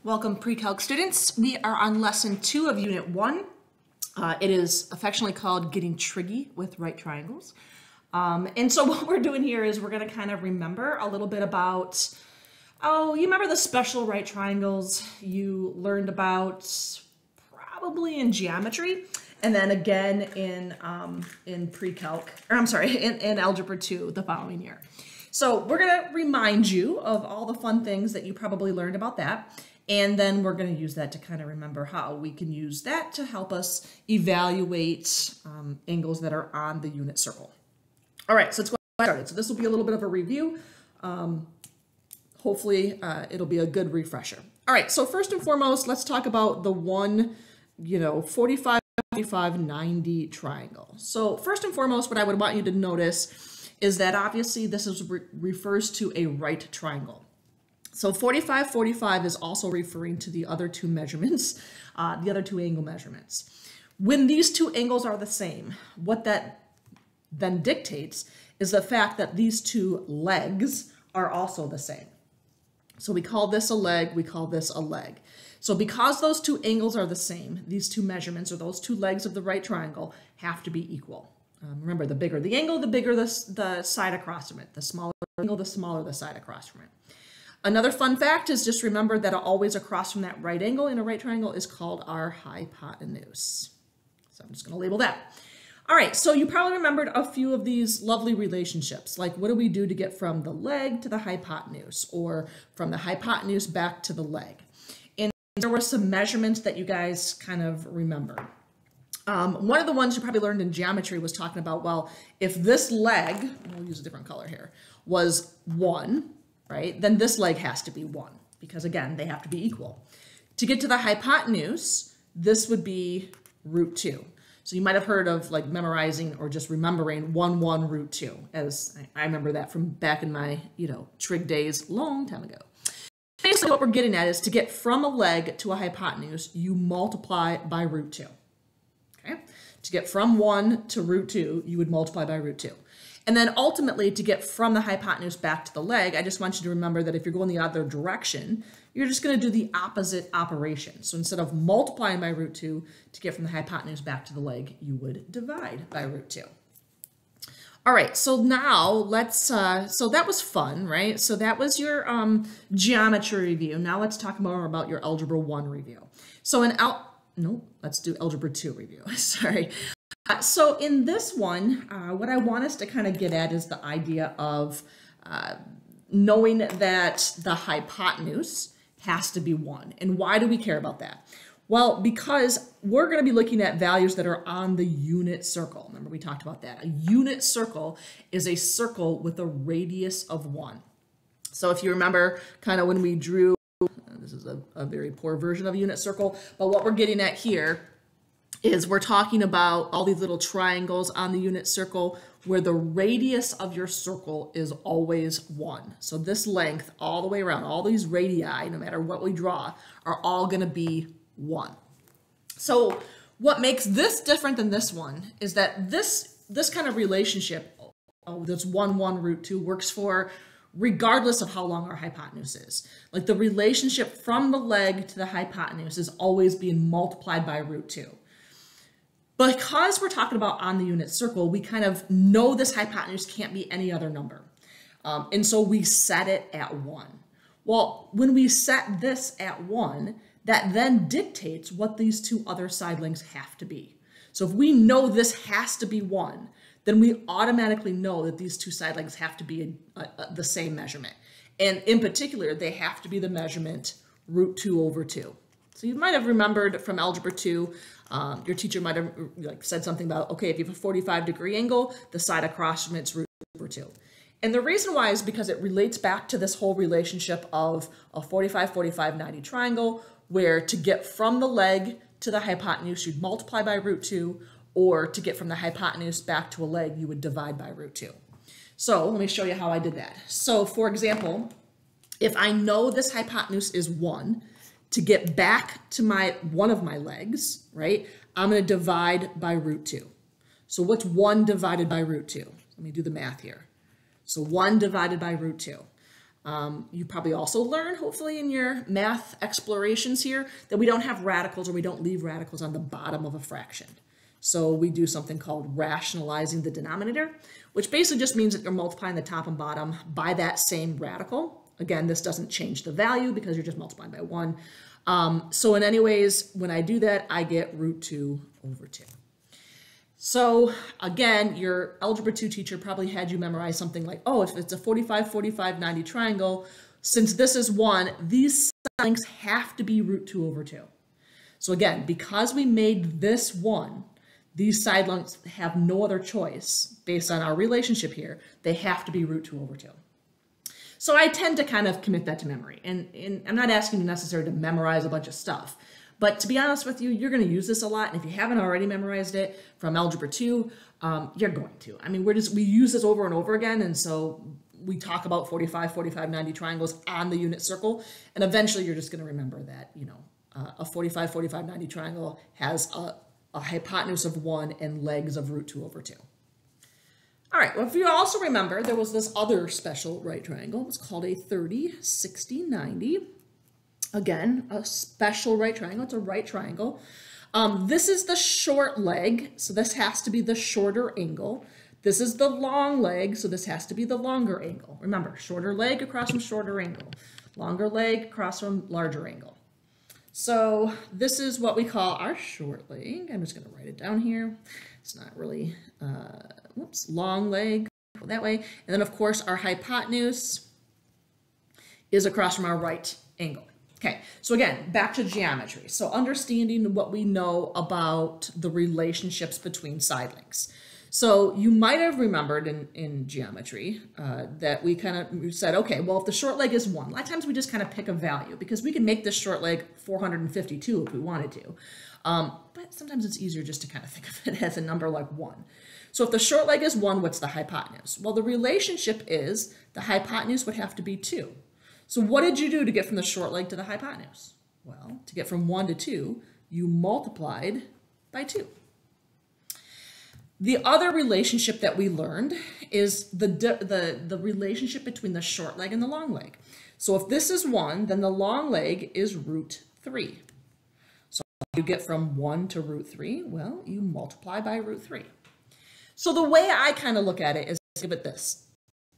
Welcome pre-calc students. We are on lesson 2 of unit 1. It is affectionately called Getting Triggy with Right Triangles. And so what we're doing here is we're going to kind of remember a little bit about, you remember the special right triangles you learned about probably in geometry and then again in pre-calc, or I'm sorry, in algebra 2 the following year. So we're going to remind you of all the fun things that you probably learned about that. And then we're going to use that to kind of remember how we can use that to help us evaluate angles that are on the unit circle. All right, so let's go ahead and get started. So this will be a little bit of a review. Hopefully it'll be a good refresher. All right, so first and foremost, let's talk about the 45, 45, 90 triangle. So first and foremost, what I would want you to notice is that obviously this refers to a right triangle. So 45, 45 is also referring to the other two measurements, the other two angle measurements. When these two angles are the same, what that then dictates is the fact that these two legs are also the same. So we call this a leg, we call this a leg. So because those two angles are the same, these two measurements or those two legs of the right triangle have to be equal. Remember, the bigger the angle, the bigger the side across from it. The smaller the angle, the smaller the side across from it. Another fun fact is just remember that always across from that right angle in a right triangle is called our hypotenuse. So I'm just going to label that. All right, so you probably remembered a few of these lovely relationships, like what do we do to get from the leg to the hypotenuse, or from the hypotenuse back to the leg? And there were some measurements that you guys kind of remember. One of the ones you probably learned in geometry was talking about, well, if this leg, we'll use a different color here, was 1, right, then this leg has to be 1 because, again, they have to be equal. To get to the hypotenuse, this would be root 2. So you might have heard of like memorizing or just remembering 1, 1, root 2, as I remember that from back in my, trig days long time ago. Basically what we're getting at is to get from a leg to a hypotenuse, you multiply by root 2. Okay? To get from 1 to root 2, you would multiply by root 2. And then ultimately, to get from the hypotenuse back to the leg, I just want you to remember that if you're going the other direction, you're just going to do the opposite operation. So instead of multiplying by root 2 to get from the hypotenuse back to the leg, you would divide by root 2. All right, so now let's, so that was fun, right? So that was your geometry review. Now let's talk more about your algebra 1 review. So let's do algebra 2 review, sorry. So in this one, what I want us to kind of get at is the idea of knowing that the hypotenuse has to be 1. And why do we care about that? Well, because we're going to be looking at values that are on the unit circle. Remember, we talked about that. A unit circle is a circle with a radius of 1. So if you remember kind of when we drew, this is a very poor version of a unit circle, but what we're getting at here is we're talking about all these little triangles on the unit circle where the radius of your circle is always 1. So this length all the way around, all these radii, no matter what we draw, are all going to be 1. So what makes this different than this one is that this kind of relationship, this 1, 1, root 2, works for regardless of how long our hypotenuse is. Like the relationship from the leg to the hypotenuse is always being multiplied by root 2. Because we're talking about on the unit circle, we kind of know this hypotenuse can't be any other number. And so we set it at 1. Well, when we set this at 1, that then dictates what these two other side lengths have to be. So if we know this has to be 1, then we automatically know that these two side lengths have to be the same measurement. And in particular, they have to be the measurement root 2 over 2. So you might have remembered from algebra 2, your teacher might have said something about, okay, if you have a 45-degree angle, the side across from it's root 2 over 2. And the reason why is because it relates back to this whole relationship of a 45, 45, 90 triangle, where to get from the leg to the hypotenuse, you'd multiply by root 2, or to get from the hypotenuse back to a leg, you would divide by root 2. So let me show you how I did that. So for example, if I know this hypotenuse is 1, to get back to one of my legs, right, I'm going to divide by root 2. So what's 1 divided by root 2? Let me do the math here. So 1 divided by root 2. You probably also learn, hopefully in your math explorations here, that we don't have radicals, or we don't leave radicals on the bottom of a fraction. So we do something called rationalizing the denominator, which basically just means that you're multiplying the top and bottom by that same radical. Again, this doesn't change the value because you're just multiplying by 1. So in any ways, when I do that, I get root 2 over 2. So again, your Algebra 2 teacher probably had you memorize something like, oh, if it's a 45, 45, 90 triangle, since this is 1, these side lengths have to be root 2 over 2. So again, because we made this 1, these side lengths have no other choice based on our relationship here. They have to be root 2 over 2. So I tend to kind of commit that to memory. And I'm not asking you necessarily to memorize a bunch of stuff. But to be honest with you, you're going to use this a lot. And if you haven't already memorized it from Algebra 2, you're going to. I mean, we use this over and over again. And so we talk about 45, 45, 90 triangles on the unit circle. And eventually you're just going to remember that, you know, a 45, 45, 90 triangle has a hypotenuse of 1 and legs of root 2 over 2. All right, well, if you also remember, there was this other special right triangle. It was called a 30, 60, 90. Again, a special right triangle. It's a right triangle. This is the short leg, so this has to be the shorter angle. This is the long leg, so this has to be the longer angle. Remember, shorter leg across from shorter angle. Longer leg across from larger angle. So this is what we call our short leg. I'm just going to write it down here. It's not really, long leg, go that way. And then, of course, our hypotenuse is across from our right angle. Okay, so again, back to geometry. So understanding what we know about the relationships between side lengths. So you might have remembered in geometry that we said, okay, well, if the short leg is 1, a lot of times we just kind of pick a value because we can make this short leg 452 if we wanted to. But sometimes it's easier just to kind of think of it as a number like 1. So if the short leg is 1, what's the hypotenuse? Well, the relationship is the hypotenuse would have to be 2. So what did you do to get from the short leg to the hypotenuse? Well, to get from 1 to 2, you multiplied by 2. The other relationship that we learned is the relationship between the short leg and the long leg. So if this is 1, then the long leg is root 3. So how do you get from 1 to root 3? Well, you multiply by root 3. So the way I kind of look at it is give it this.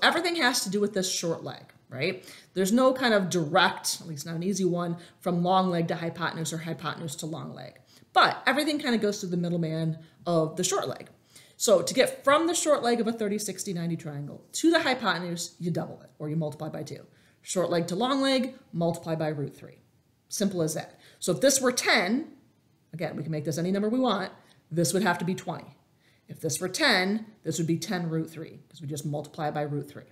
Everything has to do with this short leg, right? There's no kind of direct, at least not an easy one, from long leg to hypotenuse or hypotenuse to long leg. But everything kind of goes through the middleman of the short leg. So to get from the short leg of a 30, 60, 90 triangle to the hypotenuse, you double it, or you multiply by 2. Short leg to long leg, multiply by root 3. Simple as that. So if this were 10, again, we can make this any number we want, this would have to be 20. If this were 10, this would be 10 root 3, because we just multiply by root 3.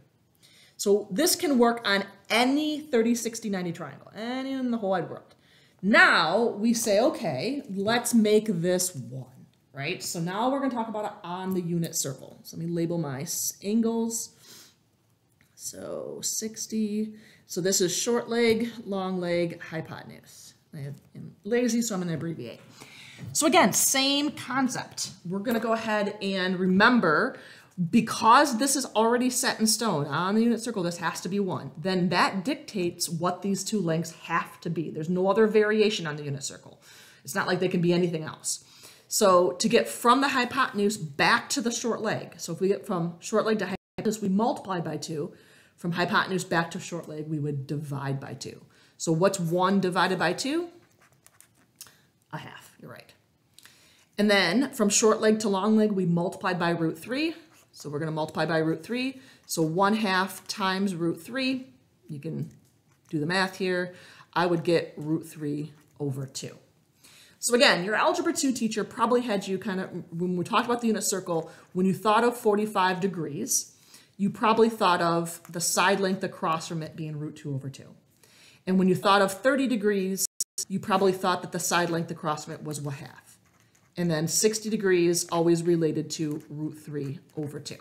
So this can work on any 30, 60, 90 triangle, any in the whole wide world. Now we say, okay, let's make this 1. Right? So now we're going to talk about it on the unit circle. So let me label my angles. So 60. So this is short leg, long leg, hypotenuse. I'm lazy, so I'm going to abbreviate. So again, same concept. We're going to go ahead and remember, because this is already set in stone on the unit circle, this has to be 1. Then that dictates what these two lengths have to be. There's no other variation on the unit circle. It's not like they can be anything else. So to get from the hypotenuse back to the short leg, so if we get from short leg to hypotenuse, we multiply by 2. From hypotenuse back to short leg, we would divide by 2. So what's 1 divided by 2? A half, you're right. And then from short leg to long leg, we multiplied by root 3. So we're going to multiply by root 3. So 1/2 times root 3, you can do the math here, I would get root 3 over 2. So again, your Algebra 2 teacher probably had you kind of, when we talked about the unit circle, when you thought of 45 degrees, you probably thought of the side length across from it being root 2 over 2. And when you thought of 30 degrees, you probably thought that the side length across from it was 1/2. And then 60 degrees always related to root 3 over 2.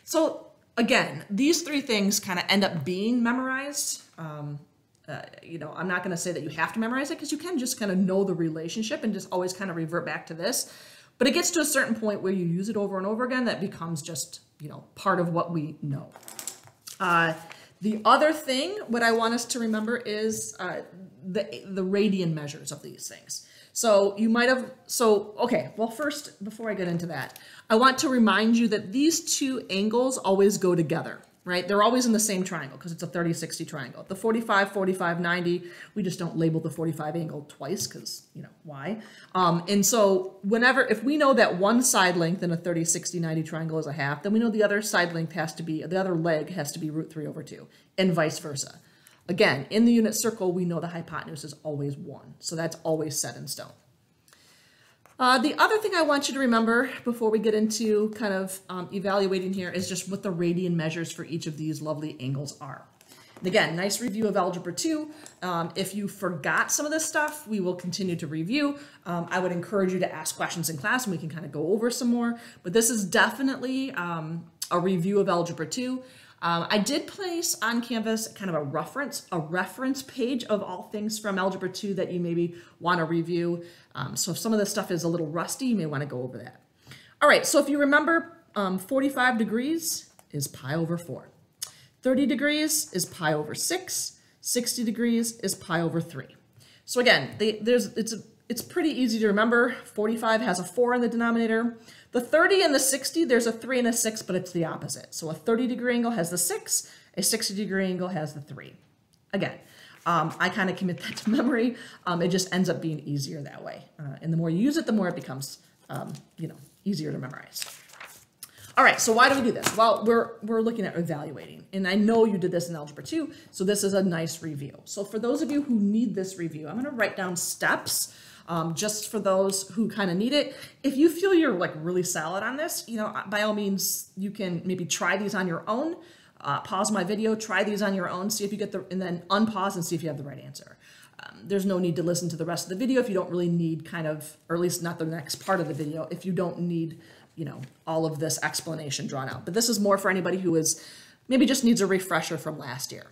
So again, these 3 things kind of end up being memorized. I'm not going to say that you have to memorize it, because you can just kind of know the relationship and just always kind of revert back to this. But it gets to a certain point where you use it over and over again, that becomes just, part of what we know. The other thing, what I want us to remember is the radian measures of these things. So you might have, okay, well first, before I get into that, I want to remind you that these two angles always go together, right? They're always in the same triangle because it's a 30-60 triangle. The 45, 45, 90, we just don't label the 45 angle twice because, you know, why? And so if we know that one side length in a 30, 60, 90 triangle is a half, then we know the other side length the other leg has to be root 3 over 2 and vice versa. Again, in the unit circle, we know the hypotenuse is always 1, so that's always set in stone. The other thing I want you to remember before we get into kind of evaluating here is just what the radian measures for each of these lovely angles are. And again, nice review of Algebra 2. If you forgot some of this stuff, we will continue to review. I would encourage you to ask questions in class and we can kind of go over some more, but this is definitely a review of Algebra 2. I did place on Canvas kind of a reference page of all things from Algebra 2 that you maybe want to review. So if some of this stuff is a little rusty, you may want to go over that. All right, so if you remember, 45 degrees is pi over 4. 30 degrees is pi over 6. 60 degrees is pi over 3. So again, it's pretty easy to remember. 45 has a 4 in the denominator. The 30 and the 60, there's a 3 and a 6, but it's the opposite. So a 30-degree angle has the 6, a 60-degree angle has the 3. Again, I kind of commit that to memory. It just ends up being easier that way. And the more you use it, the more it becomes, easier to memorize. All right, so why do we do this? Well, we're looking at evaluating. And I know you did this in Algebra 2, so this is a nice review. So for those of you who need this review, I'm going to write down steps just for those who kind of need it. If you feel you're like really solid on this, by all means, you can maybe try these on your own. Pause my video, try these on your own, see if you get and then unpause and see if you have the right answer. There's no need to listen to the rest of the video if you don't really need or at least not the next part of the video, if you don't need, all of this explanation drawn out. But this is more for anybody who maybe just needs a refresher from last year.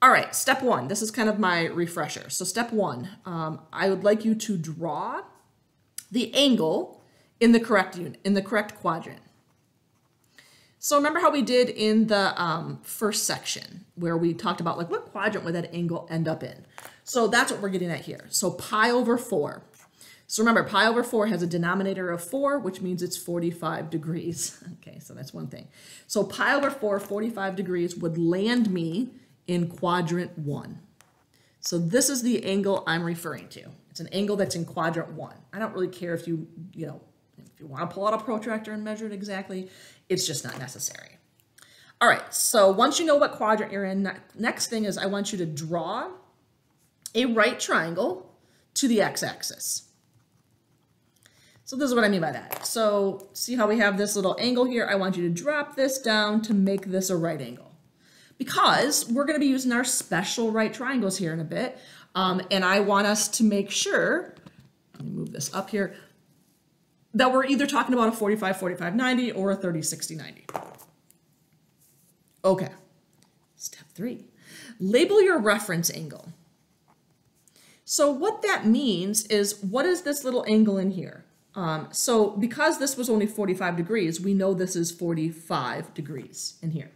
All right, step 1, this is kind of my refresher. So step 1, I would like you to draw the angle in the correct quadrant. So remember how we did in the first section where we talked about like what quadrant would that angle end up in? So that's what we're getting at here. So pi over 4. So remember, pi over 4 has a denominator of 4, which means it's 45 degrees. Okay, so that's one thing. So pi over 4, 45 degrees would land me in quadrant 1. So this is the angle I'm referring to. It's an angle that's in quadrant 1. I don't really care if you want to pull out a protractor and measure it exactly. It's just not necessary. All right, so once you know what quadrant you're in, next thing is I want you to draw a right triangle to the x-axis. So this is what I mean by that. So see how we have this little angle here? I want you to drop this down to make this a right angle. Because we're going to be using our special right triangles here in a bit. And I want us to make sure, let me move this up here, that we're either talking about a 45, 45, 90 or a 30, 60, 90. Okay, step 3, label your reference angle. So what that means is, what is this little angle in here? So because this was only 45 degrees, we know this is 45 degrees in here.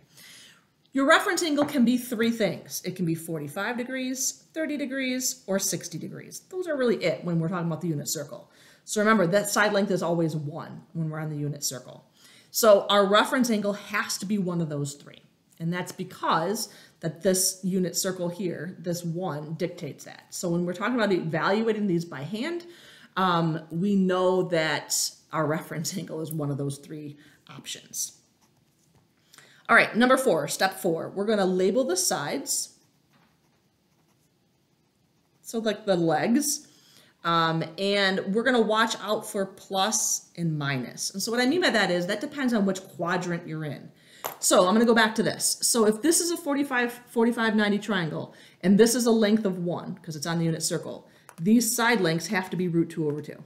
Your reference angle can be 3 things. It can be 45 degrees, 30 degrees, or 60 degrees. Those are really it when we're talking about the unit circle. So remember, that side length is always 1 when we're on the unit circle. So our reference angle has to be one of those 3. And that's because that this unit circle here, this 1, dictates that. So when we're talking about evaluating these by hand, we know that our reference angle is one of those 3 options. All right, number 4, step 4, we're going to label the sides. So like the legs. And we're going to watch out for plus and minus. And so what I mean by that is that depends on which quadrant you're in. So I'm going to go back to this. So if this is a 45, 45, 90 triangle, and this is a length of 1, because it's on the unit circle, these side lengths have to be root 2 over 2.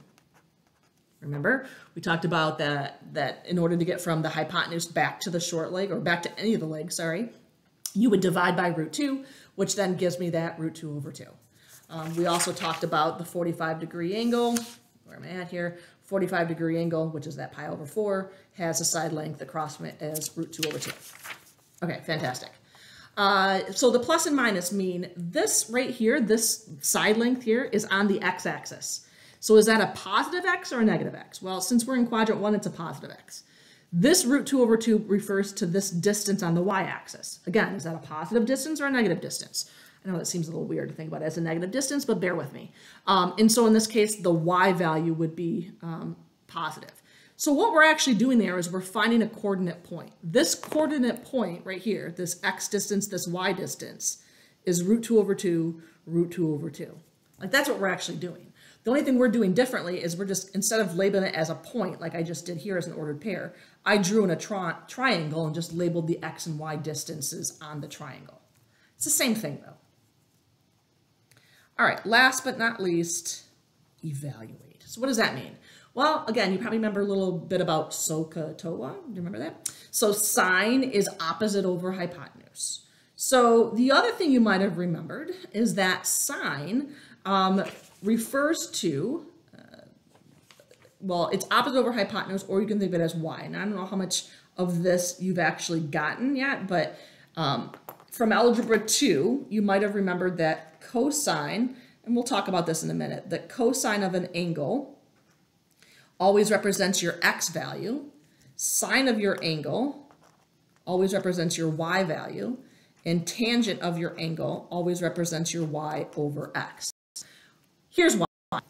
Remember, we talked about that in order to get from the hypotenuse back to the short leg, or back to any of the legs, sorry, you would divide by root 2, which then gives me that root 2 over 2. We also talked about the 45-degree angle. Where am I at here? 45-degree angle, which is that pi over 4, has a side length across from it as root 2 over 2. Okay, fantastic. So the plus and minus mean this right here, this side length here is on the x-axis. So is that a positive x or a negative x? Well, since we're in quadrant 1, it's a positive x. This root 2 over 2 refers to this distance on the y-axis. Again, is that a positive distance or a negative distance? I know that seems a little weird to think about it as a negative distance, but bear with me. And so in this case, the y value would be positive. So what we're actually doing there is we're finding a coordinate point. This coordinate point right here, this x distance, this y distance, is root 2 over 2, root 2 over 2. Like that's what we're actually doing. The only thing we're doing differently is we're just, instead of labeling it as a point, like I just did here as an ordered pair, I drew in a triangle and just labeled the x and y distances on the triangle. It's the same thing though. All right, last but not least, evaluate. So what does that mean? Well, again, you probably remember a little bit about SOHCAHTOA. Do you remember that? So sine is opposite over hypotenuse. So the other thing you might have remembered is that sine refers to, well, it's opposite over hypotenuse, or you can think of it as y. And I don't know how much of this you've actually gotten yet, but from Algebra 2, you might have remembered that cosine, and we'll talk about this in a minute, that cosine of an angle always represents your x value, sine of your angle always represents your y value, and tangent of your angle always represents your y over x. Here's why.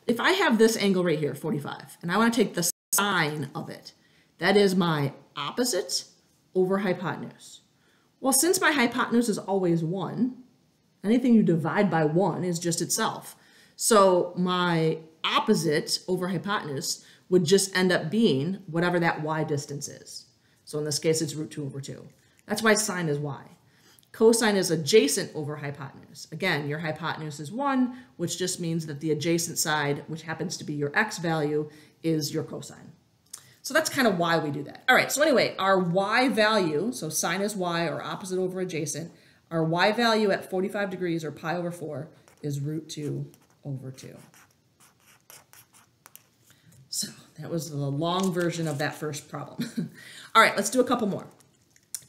If I have this angle right here, 45, and I want to take the sine of it, that is my opposite over hypotenuse. Well, since my hypotenuse is always 1, anything you divide by 1 is just itself. So my opposite over hypotenuse would just end up being whatever that y distance is. So in this case, it's root 2 over 2. That's why sine is y. Cosine is adjacent over hypotenuse. Again, your hypotenuse is 1, which just means that the adjacent side, which happens to be your x value, is your cosine. So that's kind of why we do that. All right, so anyway, our y value, so sine is y, or opposite over adjacent, our y value at 45 degrees, or pi over 4, is root 2 over 2. So that was the long version of that first problem. All right, let's do a couple more.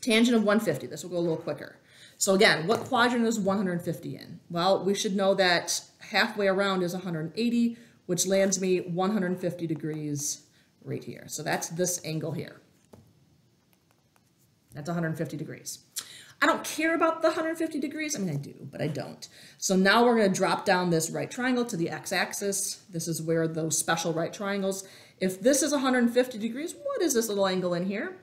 Tangent of 150. This will go a little quicker. So again, what quadrant is 150 in? Well, we should know that halfway around is 180, which lands me 150 degrees right here. So that's this angle here. That's 150 degrees. I don't care about the 150 degrees. I mean, I do, but I don't. So now we're going to drop down this right triangle to the x-axis. This is where those special right triangles. If this is 150 degrees, what is this little angle in here?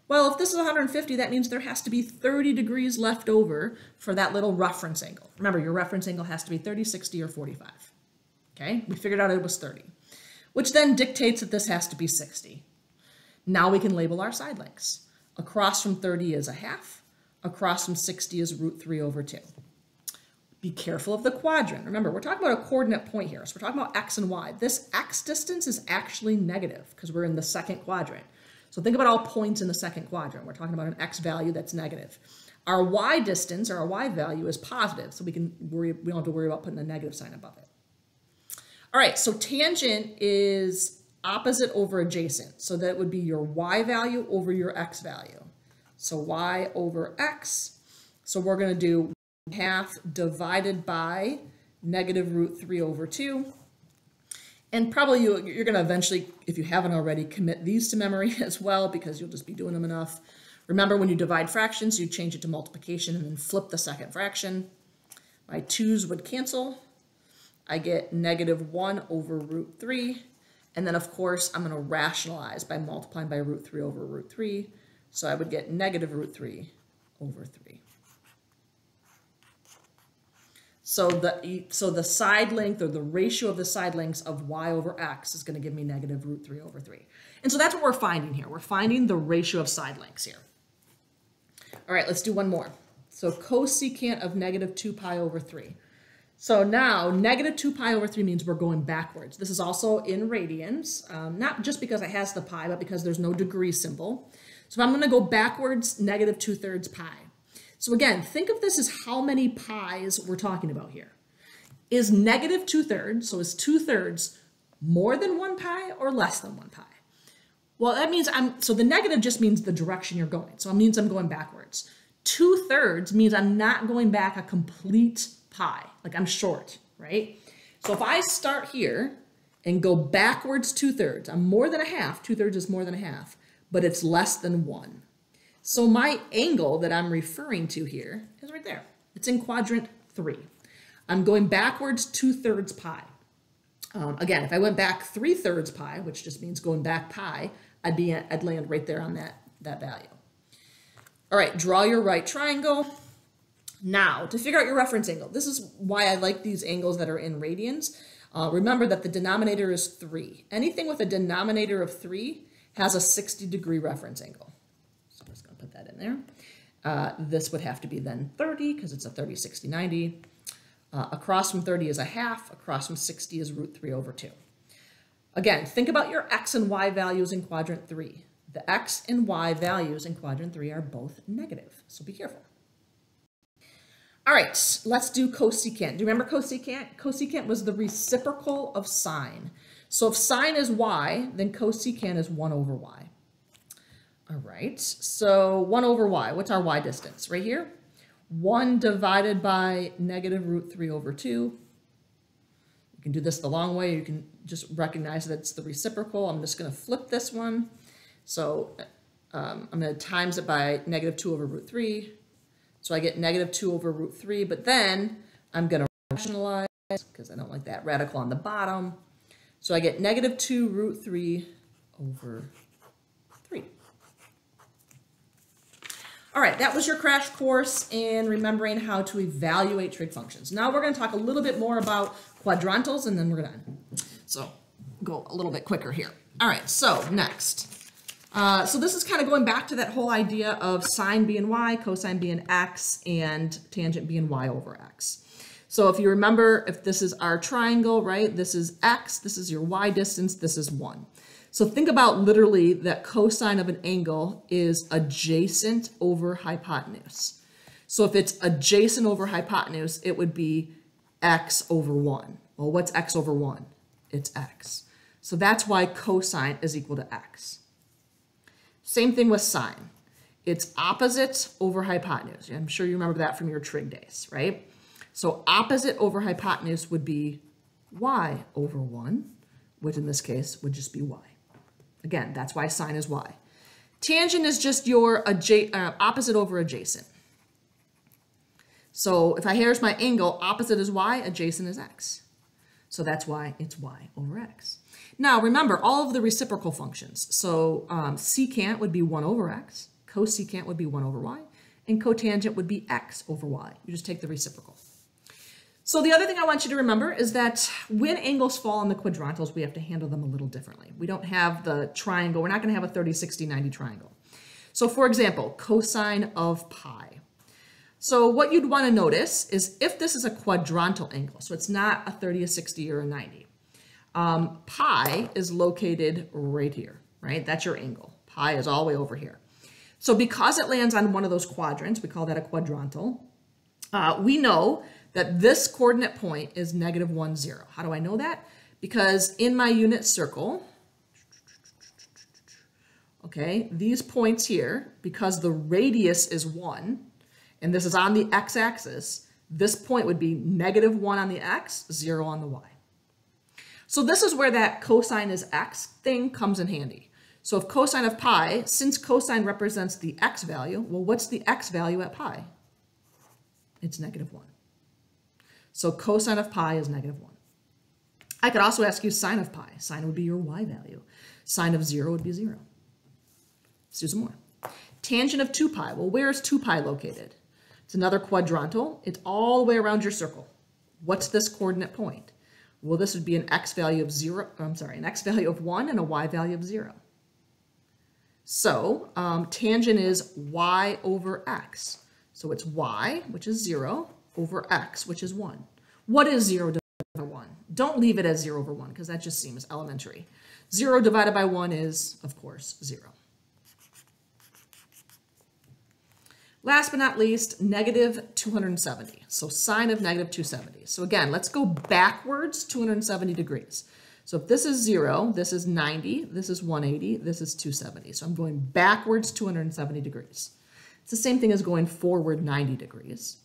Well, if this is 150, that means there has to be 30 degrees left over for that little reference angle. Remember, your reference angle has to be 30, 60, or 45. Okay, we figured out it was 30, which then dictates that this has to be 60. Now we can label our side lengths. Across from 30 is a half. Across from 60 is root 3 over 2. Be careful of the quadrant. Remember, we're talking about a coordinate point here. So we're talking about x and y. This x distance is actually negative because we're in the second quadrant. So think about all points in the second quadrant. We're talking about an x value that's negative. Our y distance, or our y value, is positive, so we don't have to worry about putting a negative sign above it. All right, so tangent is opposite over adjacent. So that would be your y value over your x value. So y over x. So we're going to do half divided by negative root 3 over 2. And probably you're going to eventually, if you haven't already, commit these to memory as well, because you'll just be doing them enough. Remember, when you divide fractions, you change it to multiplication and then flip the second fraction. My 2's would cancel. I get negative 1 over root 3. And then, of course, I'm going to rationalize by multiplying by root 3 over root 3. So I would get negative root 3 over 3. So the side length, or the ratio of the side lengths of y over x, is going to give me negative root 3 over 3. And so that's what we're finding here. We're finding the ratio of side lengths here. All right, let's do one more. So cosecant of negative 2 pi over 3. So now negative 2 pi over 3 means we're going backwards. This is also in radians, not just because it has the pi, but because there's no degree symbol. So if I'm going to go backwards, negative 2/3 pi. So again, think of this as how many pi's we're talking about here. Is negative 2/3, so is 2/3 more than 1 pi or less than 1 pi? Well, that means so the negative just means the direction you're going. So it means I'm going backwards. 2/3 means I'm not going back a complete pi, like I'm short, right? So if I start here and go backwards 2/3, I'm more than a half, 2/3 is more than a half, but it's less than 1. So my angle that I'm referring to here is right there. It's in quadrant 3. I'm going backwards 2/3 pi. Again, if I went back 3/3 pi, which just means going back pi, I'd land right there on that value. All right, draw your right triangle. Now, to figure out your reference angle, this is why I like these angles that are in radians. Remember that the denominator is 3. Anything with a denominator of 3 has a 60-degree reference angle. So I'm just going to put that in there. This would have to be then 30 because it's a 30, 60, 90. Across from 30 is a half. Across from 60 is root 3 over 2. Again, think about your x and y values in quadrant 3. The x and y values in quadrant 3 are both negative, so be careful. All right, let's do cosecant. Do you remember cosecant? Cosecant was the reciprocal of sine. So if sine is y, then cosecant is 1 over y. All right, so 1 over y, what's our y distance? Right here, 1 divided by negative root 3 over 2. You can do this the long way. You can just recognize that it's the reciprocal. I'm just going to flip this one. So I'm going to times it by negative 2 over root 3. So I get negative 2 over root 3, but then I'm going to rationalize because I don't like that radical on the bottom. So I get negative 2 root 3 over 3. All right, that was your crash course in remembering how to evaluate trig functions. Now we're going to talk a little bit more about quadrantals, and then we're done. So go a little bit quicker here. All right, so next. So this is kind of going back to that whole idea of sine being y, cosine being x, and tangent being y over x. So if you remember, if this is our triangle, right, this is x, this is your y distance, this is 1. So think about literally that cosine of an angle is adjacent over hypotenuse. So if it's adjacent over hypotenuse, it would be x over 1. Well, what's x over 1? It's x. So that's why cosine is equal to x. Same thing with sine. It's opposite over hypotenuse. I'm sure you remember that from your trig days, right? So opposite over hypotenuse would be y over 1, which in this case would just be y. Again, that's why sine is y. Tangent is just your opposite over adjacent. So if here's my angle, opposite is y, adjacent is x. So that's why it's y over x. Now remember all of the reciprocal functions. So secant would be 1 over x, cosecant would be 1 over y, and cotangent would be x over y. You just take the reciprocal. So the other thing I want you to remember is that when angles fall on the quadrantals, we have to handle them a little differently. We don't have the triangle. We're not going to have a 30, 60, 90 triangle. So for example, cosine of pi. So what you'd want to notice is if this is a quadrantal angle, so it's not a 30, a 60, or a 90, pi is located right here, right? That's your angle. Pi is all the way over here. So because it lands on one of those quadrants, we call that a quadrantal, we know that this coordinate point is negative 1, 0. How do I know that? Because in my unit circle, okay, these points here, because the radius is 1, and this is on the x-axis, this point would be negative 1 on the x, 0 on the y. So this is where that cosine is x thing comes in handy. So if cosine of pi, since cosine represents the x value, well, what's the x value at pi? It's negative 1. So cosine of pi is negative 1. I could also ask you sine of pi. Sine would be your y value. Sine of 0 would be 0. Let's do some more. Tangent of 2 pi. Well, where is 2 pi located? It's another quadrantal. It's all the way around your circle. What's this coordinate point? Well, this would be an x value of 0. I'm sorry, an x value of 1 and a y value of 0. So tangent is y over x. So it's y, which is 0, over x, which is 1. What is 0 divided by 1? Don't leave it as 0 over 1, because that just seems elementary. 0 divided by 1 is, of course, 0. Last but not least, negative 270. So sine of negative 270. So again, let's go backwards 270 degrees. So if this is 0, this is 90, this is 180, this is 270. So I'm going backwards 270 degrees. It's the same thing as going forward 90 degrees.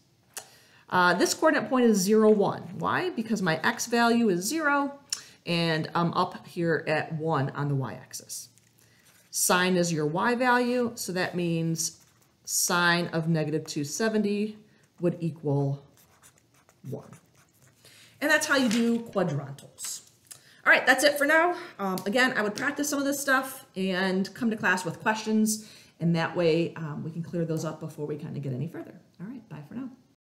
This coordinate point is 0, 1. Why? Because my x value is 0, and I'm up here at 1 on the y-axis. Sine is your y value, so that means sine of negative 270 would equal 1. And that's how you do quadrantals. All right, that's it for now. Again, I would practice some of this stuff and come to class with questions, and that way we can clear those up before we kind of get any further. All right, bye for now.